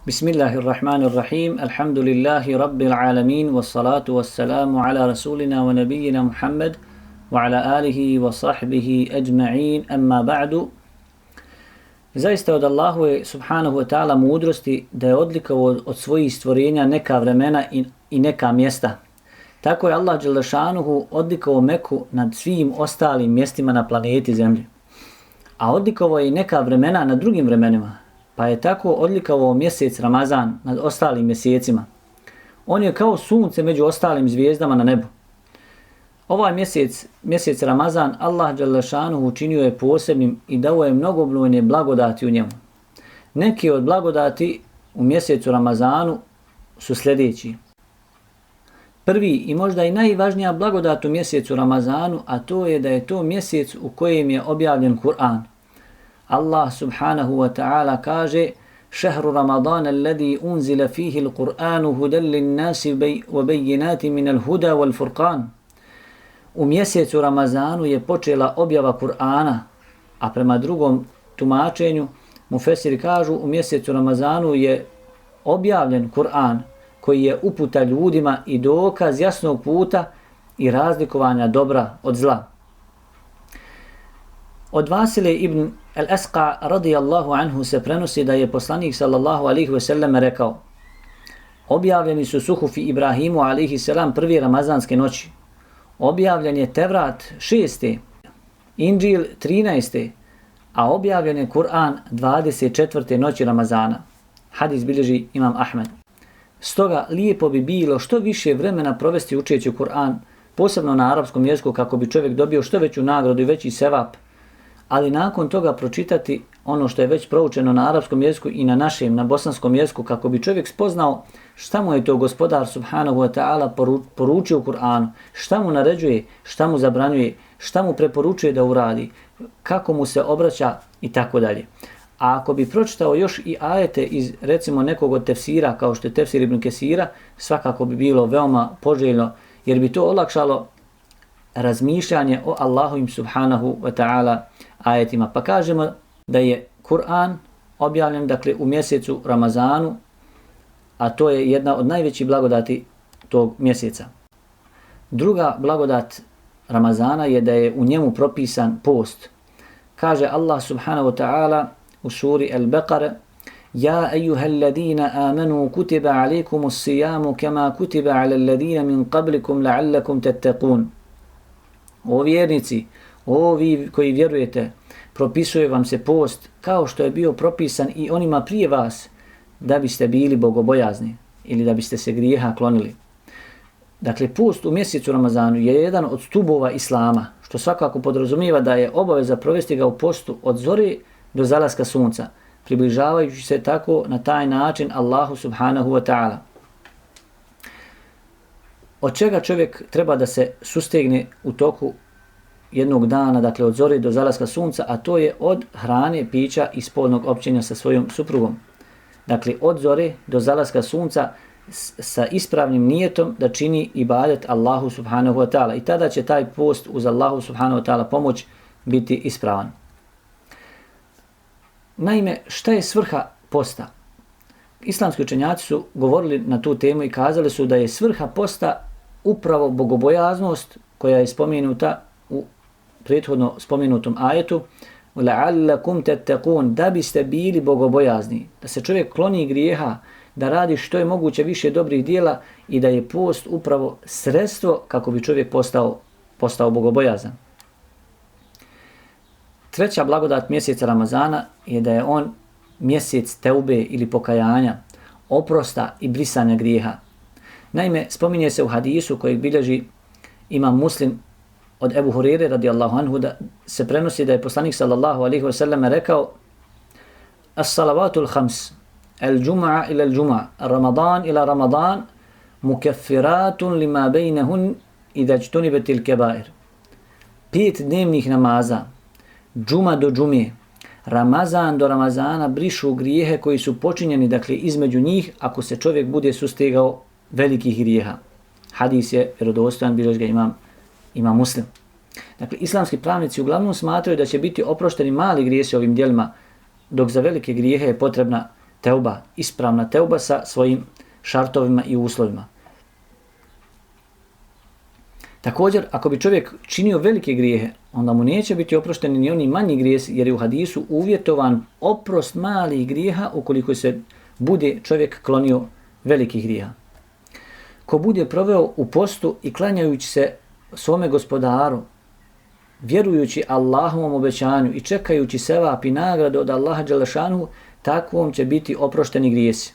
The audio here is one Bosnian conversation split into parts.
Bismillahirrahmanirrahim. Alhamdulillahi rabbil alamin. Wassalatu wassalamu ala rasulina wa nabiyina Muhammad wa ala alihi wa sahbihi ajma'in. Amma ba'du. Zaista od Allahove subhanahu wa ta'ala mudrosti da je odlikovao od svojih stvorenja neka vremena i neka mjesta. Tako je Allah dželle šanuhu odlikovao Meku nad svim ostalim mjestima na planeti Zemlji. A odlikovao je i neka vremena na drugim vremenima. Pa je tako odlikovao mjesec Ramazan nad ostalim mjesecima. On je kao sunce među ostalim zvijezdama na nebu. Ovaj mjesec Ramazan, Allah dželle šanuhu učinio je posebnim i dao je mnogobrojne blagodati u njemu. Neki od blagodati u mjesecu Ramazanu su sljedeći. Prvi i možda i najvažnija blagodat u mjesecu Ramazanu, a to je da je to mjesec u kojem je objavljen Kur'an. Allah subhanahu wa ta'ala kaže: "Šehru Ramadana alladhi unzila fihi al-Qur'anu hudan lin-nasi wa bayyinatin min al-huda wal-furqan." U mjesecu Ramazanu je počela objava Kur'ana, a prema drugom tumačenju mufesiri kažu u mjesecu Ramazanu je objavljen Kur'an koji je uputa ljudima i dokaz jasnog puta i razlikovanja dobra od zla. Od Vasile ibn al-Asqa radijallahu anhu se prenosi da je poslanik sallallahu alaihi ve sellem rekao: objavljeni su suhufi Ibrahimu alaihi selam prvi ramazanske noći. Objavljen je Tevrat 6. Inđil 13. a objavljen je Kur'an 24. noći Ramazana. Hadis bilježi Imam Ahmed. Stoga lijepo bi bilo što više vremena provesti učeći Kur'an, posebno na arapskom jeziku, kako bi čovjek dobio što veću nagradu i veći sevap, ali nakon toga pročitati ono što je već proučeno na arapskom jeziku i na našem, na bosanskom jeziku, kako bi čovjek spoznao šta mu je to gospodar subhanahu wa ta'ala poručio u Kur'anu, šta mu naređuje, šta mu zabranjuje, šta mu preporučuje da uradi, kako mu se obraća i tako dalje. A ako bi pročitao još i ajete iz recimo nekog od tefsira, kao što je tefsir Ibn Kesira, svakako bi bilo veoma poželjno, jer bi to olakšalo razmišljanje o Allahovim subhanahu wa ta'ala ajetima. Pa kažemo da je Kur'an objavljen dakle u mjesecu Ramazanu, a to je jedna od najvećih blagodati tog mjeseca. Druga blagodat Ramazana je da je u njemu propisan post. Kaže Allah subhanahu wa ta'ala u suri Al-Baqara: "Ja ejuhalladina amanu kutiba alejkumus sijamu kama kutiba alal ladina min qablikum la'allakum tattaqun." O vjernici, o vi koji vjerujete, propisuje vam se post kao što je bio propisan i onima prije vas, da biste bili bogobojazni ili da biste se grijeha klonili. Dakle, post u mjesecu Ramazanu je jedan od stubova Islama, što svakako podrazumijeva da je obaveza provesti ga u postu od zore do zalaska sunca, približavajući se tako na taj način Allahu subhanahu wa ta'ala. Od čega čovjek treba da se sustegne u toku jednog dana, dakle od zore do zalaska sunca, a to je od hrane, pića i spolnog općenja sa svojom suprugom. Dakle, od zore do zalaska sunca sa ispravnim nijetom da čini ibadet Allahu subhanahu wa ta'ala. I tada će taj post uz Allahu subhanahu wa ta'ala pomoć biti ispravan. Naime, šta je svrha posta? Islamski učenjaci su govorili na tu temu i kazali su da je svrha posta upravo bogobojaznost koja je spomenuta u prethodno spomenutom ajetu: "La'allakum tattaqun", da biste bili bogobojazni, da se čovjek kloni grijeha, da radi što je moguće više dobrih djela i da je post upravo sredstvo kako bi čovjek postao bogobojazan. Treća blagodat mjeseca Ramazana je da je on mjesec teube ili pokajanja, oprosta i brisanja grijeha. Naime, spominje se u hadisu kojeg bilježi Imam Muslim od Ebu Hurire radijallahu anhu, da se prenosi da je poslanik sallallahu alaihi wa sallam rekao: "As-salavatul khams, al-jum'a ila al-jum'a, Ramadan ila Ramadan, mukaffiratun lima bejnehun idha jtunibetil kebair." 5 dnevnih namaza, džuma do džume, Ramazan do Ramazana brišu grijehe koji su počinjeni, dakle između njih, ako se čovjek bude sustegao velikih grijeha. Hadis je vjerodostojan, bilježi ga Imam Muslim. Dakle, islamski pravnici uglavnom smatraju da će biti oprošteni mali grijesi ovim djelima, dok za velike grijehe je potrebna teuba, ispravna teuba sa svojim šartovima i uslovima. Također, ako bi čovjek činio velike grijehe, onda mu neće biti oprošteni ni oni manji grijesi, jer je u hadisu uvjetovan oprost malih grijeha ukoliko se bude čovjek klonio velikih grijeha. Ko bude proveo u postu i klanjajući se svome gospodaru, vjerujući Allahovom obećanju i čekajući sevap i nagradu od Allaha dželešanu, takvom će biti oprošteni grijesi.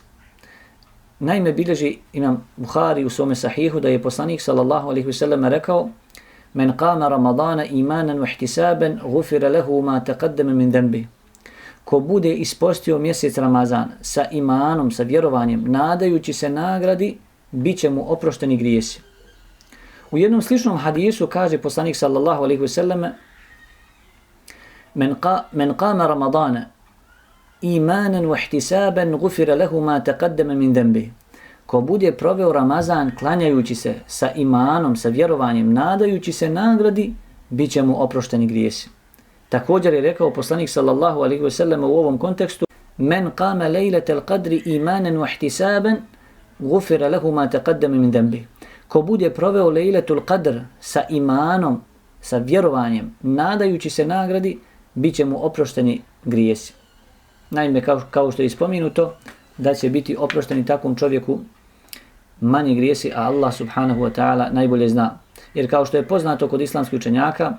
Naime, bilježi imam Buhari u svome sahihu da je poslanik sallallahu alejhi ve sellem rekao: "Men qama Ramadana imanan wa ihtisaban, ghufira lahu ma taqaddama min dhanbi." Ko bude ispostio mjesec Ramazan sa imanom, sa vjerovanjem, nadajući se nagradi, bit će mu oprošteni grijesi. U jednom sličnom hadisu kaže poslanik sallallahu alejhi ve sellem: "Men qama Ramadana imanan wa ihtisaban, ghufira lahu ma taqaddama min dhanbi." Ko bude proveo Ramazan klanjajući se sa imanom, sa vjerovanjem, nadajući se nagradi, bit će mu oprošteni grijesi. Također je rekao poslanik sallallahu alejhi ve sellem u ovom kontekstu: "Men qama lejletel qadri imanan wa ihtisaban, ghufira lahu ma taqaddama min dhanbi." Ko bude proveo lejletul qadr sa imanom, sa vjerovanjem, nadajući se nagradi, bit će mu oprošteni grijesi. Naime, kao što je spomenuto, da će biti oprošteni takvom čovjeku manji grijesi, a Allah subhanahu wa ta'ala najbolje zna. Jer kao što je poznato kod islamskih učenjaka,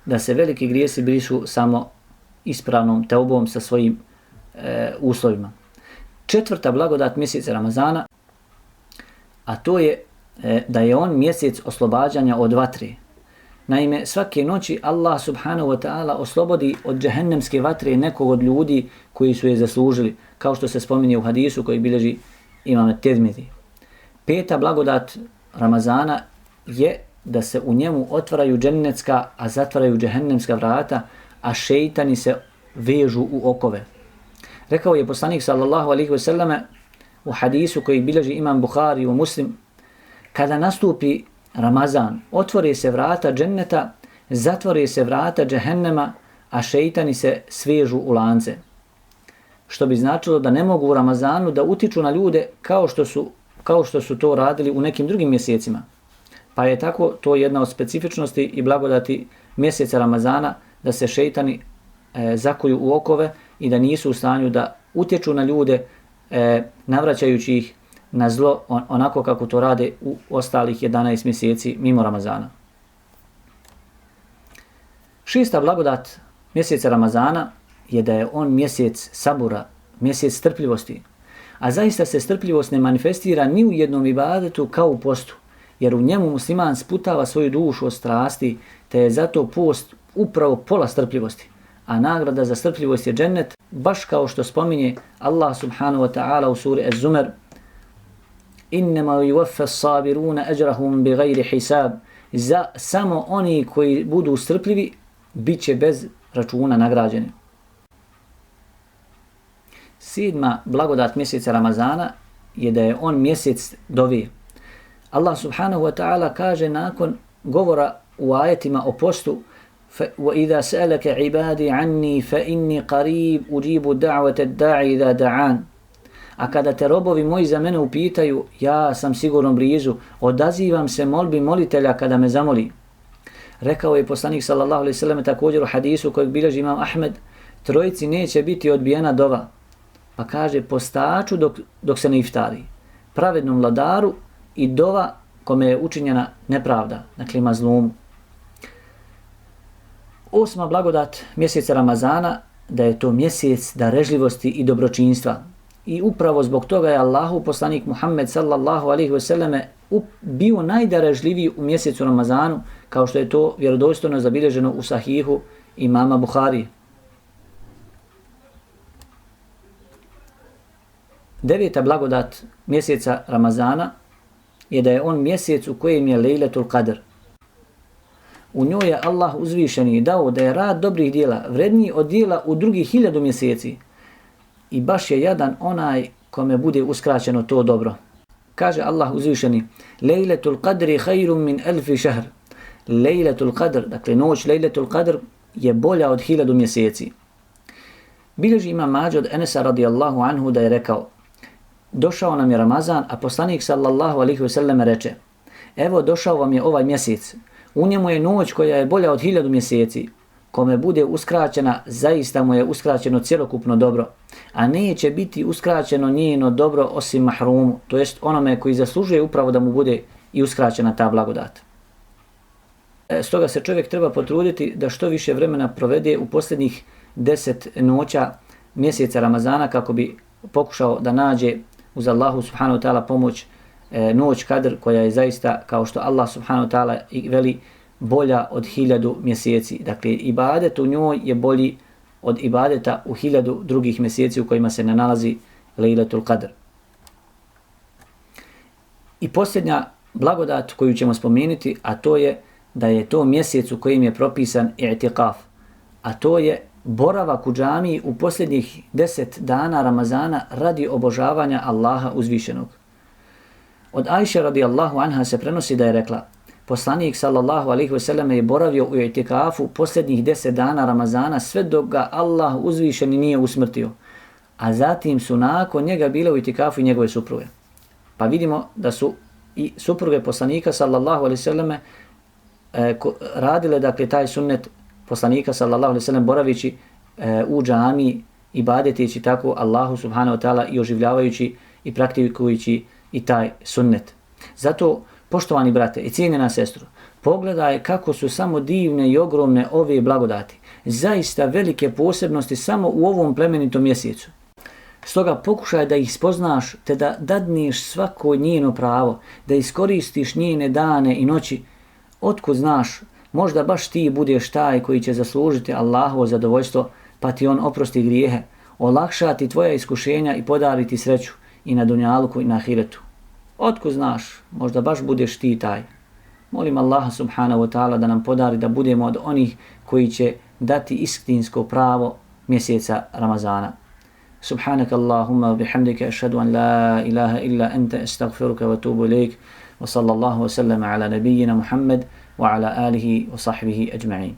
da se veliki grijesi brišu samo ispravnom teubom sa svojim uslovima. Četvrta blagodat mjeseca Ramazana, a to je da je on mjesec oslobađanja od vatre. Naime, svake noći Allah subhanahu wa ta'ala oslobodi od džehennemske vatre nekog od ljudi koji su je zaslužili, kao što se spominje u hadisu koji bilježi imam Tirmizi. Peta blagodat Ramazana je da se u njemu otvaraju džennetska, a zatvaraju džehennemska vrata, a šeitani se vežu u okove. Rekao je poslanik sallallahu alejhi ve selleme u hadisu koji bilježi imam Buhari u Muslim: kada nastupi Ramazan, otvore se vrata dženneta, zatvore se vrata džehennema, a šeitani se svežu u lance. Što bi značilo da ne mogu u Ramazanu da utiču na ljude kao što su to radili u nekim drugim mjesecima. Pa je tako to jedna od specifičnosti i blagodati mjeseca Ramazana, da se šeitani zakuju u okove i da nisu u stanju da utječu na ljude, navraćajući ih na zlo onako kako to rade u ostalih 11 mjeseci mimo Ramazana. Šesta blagodat mjeseca Ramazana je da je on mjesec sabura, mjesec strpljivosti. A zaista se strpljivost ne manifestira ni u jednom ibadetu kao u postu, jer u njemu musliman sputava svoju dušu od strasti, te je zato post upravo pola strpljivosti. A nagrada za strpljivost je džennet, baš kao što spominje Allah subhanahu wa ta'ala u suri Az-Zumar: "Innama yuwaffa as-sabiruna ajrahum bighayri hisab." Za samo oni koji budu strpljivi bit će bez računa nagrađeni. Sedma blagodat mjeseca Ramazana je da je on mjesec dove. Allah subhanahu wa ta'ala kaže nakon govora u ajetima o postu: وَإِذَا سَأَلَكَ عِبَادِي عَنِّي فَإِنِّي قَرِيبٌ أُجِيبُ دَعْوَةَ الدَّاعِ إِذَا دَعَانِ. A kada te robovi moji za mene upitaju, ja sam sigurno blizu, odazivam se molbi molitelja kada me zamoli. Rekao je poslanik sallallahu alejhi ve sellem također u hadisu kojeg bilježi imam Ahmed: trojici neće biti odbijena dova. Pa kaže postaču dok se ne iftari, pravednom vladaru i dova kome je učinjena nepravda, dakle mazlumu. Osma blagodat mjeseca Ramazana da je to mjesec darežljivosti i dobročinstva. I upravo zbog toga je Allahu poslanik Muhammed sallallahu alejhi ve selleme bio najdarežljiviji u mjesecu Ramazanu, kao što je to vjerodostojno zabilježeno u sahihu imama Buhari. Deveta blagodat mjeseca Ramazana je da je on mjesec u kojem je Lejletul Qadr. U njoj je Allah uzvišeni dao da je rad dobrih dijela vredniji od dijela u drugih 1000 mjeseci. I baš je jadan onaj kome bude uskraćeno to dobro. Kaže Allah uzvišeni: Lejletul Qadri khairum min 1000 šahr. Lejletul Qadr, dakle noć Lejletul Qadr je bolja od 1000 mjeseci. Bilježi Imam Mađe od Enesa radijallahu anhu da je rekao: došao nam je Ramazan, a poslanik sallallahu alejhi ve sellem reče: evo došao vam je ovaj mjesec, u njemu je noć koja je bolja od 1000 mjeseci. Kome bude uskraćena, zaista mu je uskraćeno cjelokupno dobro, a neće biti uskraćeno njeno dobro osim mahrumu, to jest onome koji zaslužuje upravo da mu bude i uskraćena ta blagodat. Stoga se čovjek treba potruditi da što više vremena provede u posljednjih 10 noća mjeseca Ramazana kako bi pokušao da nađe uz Allahu subhanahu wa ta'ala pomoć noć Kadr, koja je zaista, kao što Allah subhanahu wa ta'ala i veli, bolja od 1000 mjeseci. Dakle, ibadet u njoj je bolji od ibadeta u 1000 drugih mjeseci u kojima se ne nalazi Lejletul Qadr. I posljednja blagodat koju ćemo spomenuti, a to je da je to mjesec u kojim je propisan i'tikaf, a to je boravak u džamiji u posljednjih 10 dana Ramazana radi obožavanja Allaha uzvišenog. Od Ajše radijallahu anha se prenosi da je rekla: poslanik sallallahu alejhi ve sellem je boravio u i'tikafu posljednjih 10 dana Ramazana sve dok ga Allah uzvišeni nije usmrtio, a zatim su nakon njega bile u i'tikafu i njegove supruge. Pa vidimo da su i supruge poslanika sallallahu alejhi ve selleme radile, dakle, taj sunnet poslanika sallallahu alejhi ve sellem boravići u džamiji, ibadeteći tako Allahu subhanahu wa ta'ala i oživljavajući i praktikujući i taj sunnet. Zato, poštovani brate i cijenjena sestro, pogledaj kako su samo divne i ogromne ove blagodati, zaista velike posebnosti samo u ovom plemenitom mjesecu. Stoga pokušaj da ih spoznaš te da dadneš svako njeno pravo, da iskoristiš njene dane i noći. Otkud znaš, možda baš ti budeš taj koji će zaslužiti Allahovo zadovoljstvo, pa ti on oprosti grijehe, olakšati tvoja iskušenja i podariti sreću i na dunjaluku i na ahiretu. Otkud znaš, možda baš budeš ti taj. Molim Allaha subhanahu wa ta'ala da nam podari da budemo od onih koji će dati istinsko pravo mjeseca Ramazana. Subhanaka Allahumma bihamdika ashhadu an la ilaha illa anta astaghfiruka wa atubu ilaik wa sallallahu wa sallama ala nabiyyina Muhammad wa ala alihi wa sahbihi ajma'in.